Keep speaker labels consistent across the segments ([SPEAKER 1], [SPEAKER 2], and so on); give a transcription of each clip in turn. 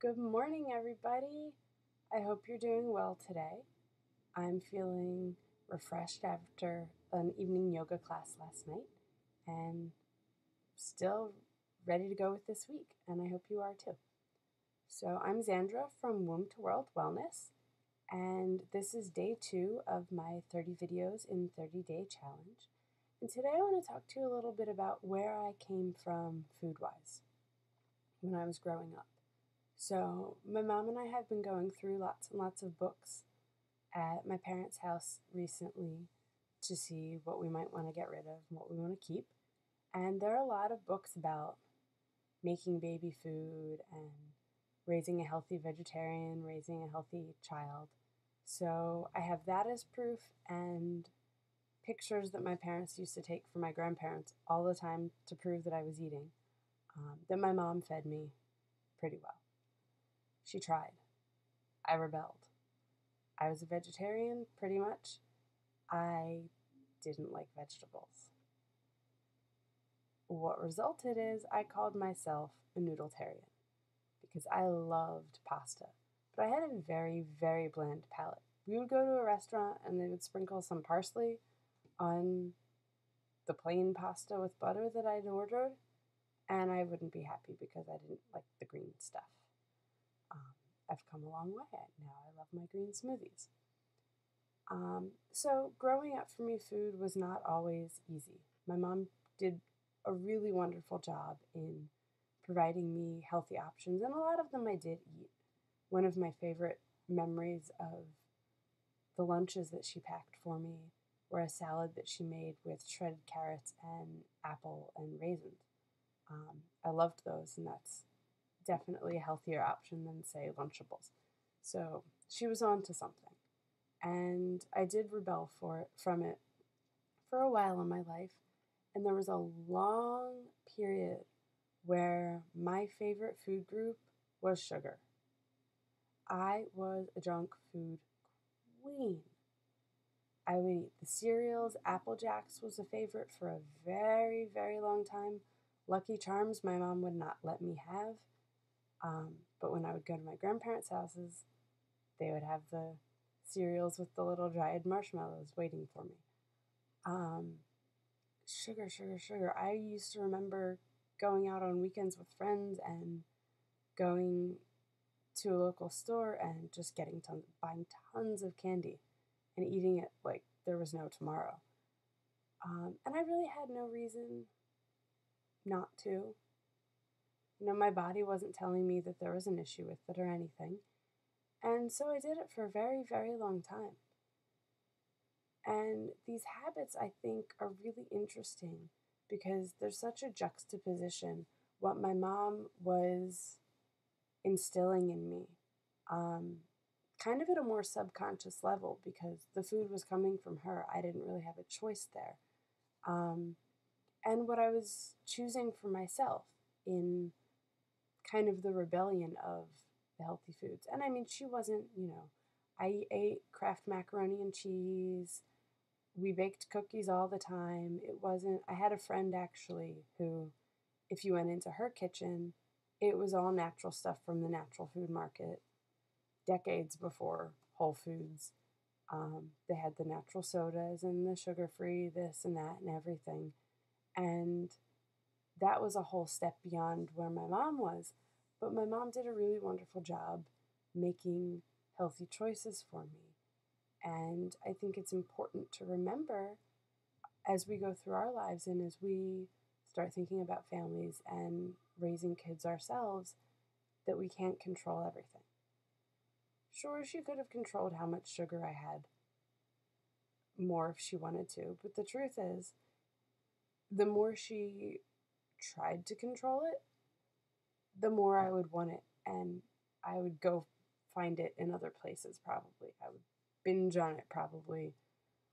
[SPEAKER 1] Good morning, everybody. I hope you're doing well today. I'm feeling refreshed after an evening yoga class last night and still ready to go with this week, and I hope you are too. So, I'm Xandra from Womb to World Wellness, and this is day 2 of my 30 videos in 30-day challenge. And today I want to talk to you a little bit about where I came from food-wise when I was growing up. So, my mom and I have been going through lots and lots of books at my parents' house recently to see what we might want to get rid of and what we want to keep. And there are a lot of books about making baby food and raising a healthy vegetarian, raising a healthy child. So, I have that as proof and pictures that my parents used to take for my grandparents all the time to prove that I was eating, that my mom fed me pretty well. She tried. I rebelled. I was a vegetarian, pretty much. I didn't like vegetables. What resulted is I called myself a noodletarian because I loved pasta, but I had a very, very bland palate. We would go to a restaurant and they would sprinkle some parsley on the plain pasta with butter that I'd ordered, and I wouldn't be happy because I didn't like the green stuff. I've come a long way. Now I love my green smoothies. So growing up for me, food was not always easy. My mom did a really wonderful job in providing me healthy options, and a lot of them I did eat. One of my favorite memories of the lunches that she packed for me were a salad that she made with shredded carrots and apple and raisins. I loved those, and that's definitely a healthier option than, say, Lunchables. So she was on to something. And I did rebel from it for a while in my life. And there was a long period where my favorite food group was sugar. I was a junk food queen. I would eat the cereals. Apple Jacks was a favorite for a very, very long time. Lucky Charms, my mom would not let me have. But when I would go to my grandparents' houses, they would have the cereals with the little dried marshmallows waiting for me. Sugar, sugar, sugar. I used to remember going out on weekends with friends and going to a local store and just buying tons of candy and eating it like there was no tomorrow. And I really had no reason not to. My body wasn't telling me that there was an issue with it or anything. And so I did it for a very, very long time. And these habits, I think, are really interesting because there's such a juxtaposition. What my mom was instilling in me, kind of at a more subconscious level because the food was coming from her. I didn't really have a choice there. And what I was choosing for myself in kind of the rebellion of the healthy foods. And I mean, she wasn't, I ate Kraft macaroni and cheese. We baked cookies all the time. I had a friend actually who, if you went into her kitchen, it was all natural stuff from the natural food market, decades before Whole Foods. They had the natural sodas and the sugar-free this and that and everything. And that was a whole step beyond where my mom was. But my mom did a really wonderful job making healthy choices for me. And I think it's important to remember as we go through our lives and as we start thinking about families and raising kids ourselves that we can't control everything. Sure, she could have controlled how much sugar I had more if she wanted to, but the truth is, the more she tried to control it, the more I would want it, and I would go find it in other places probably. I would binge on it probably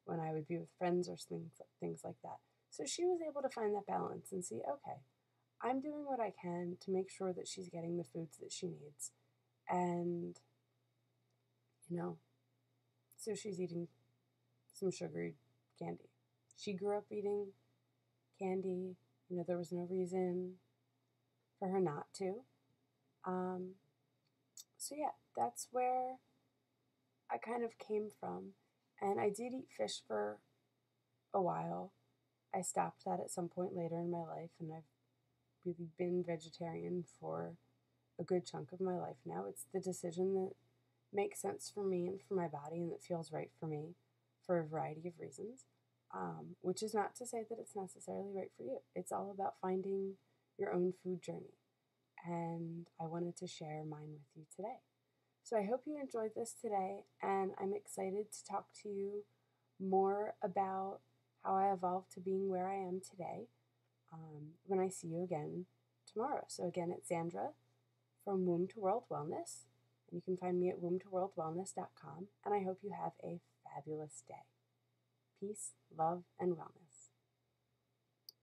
[SPEAKER 1] when I would be with friends or things like that. So she was able to find that balance and see, okay, I'm doing what I can to make sure that she's getting the foods that she needs. And, so she's eating some sugary candy. She grew up eating candy. There was no reason for her not to. So yeah, that's where I kind of came from. And I did eat fish for a while. I stopped that at some point later in my life, and I've really been vegetarian for a good chunk of my life now. It's the decision that makes sense for me and for my body and that feels right for me for a variety of reasons. Which is not to say that it's necessarily right for you. It's all about finding your own food journey. And I wanted to share mine with you today. So I hope you enjoyed this today, and I'm excited to talk to you more about how I evolved to being where I am today when I see you again tomorrow. So again, it's Sandra from Womb to World Wellness, and you can find me at wombtoworldwellness.com, and I hope you have a fabulous day. Peace, love, and wellness.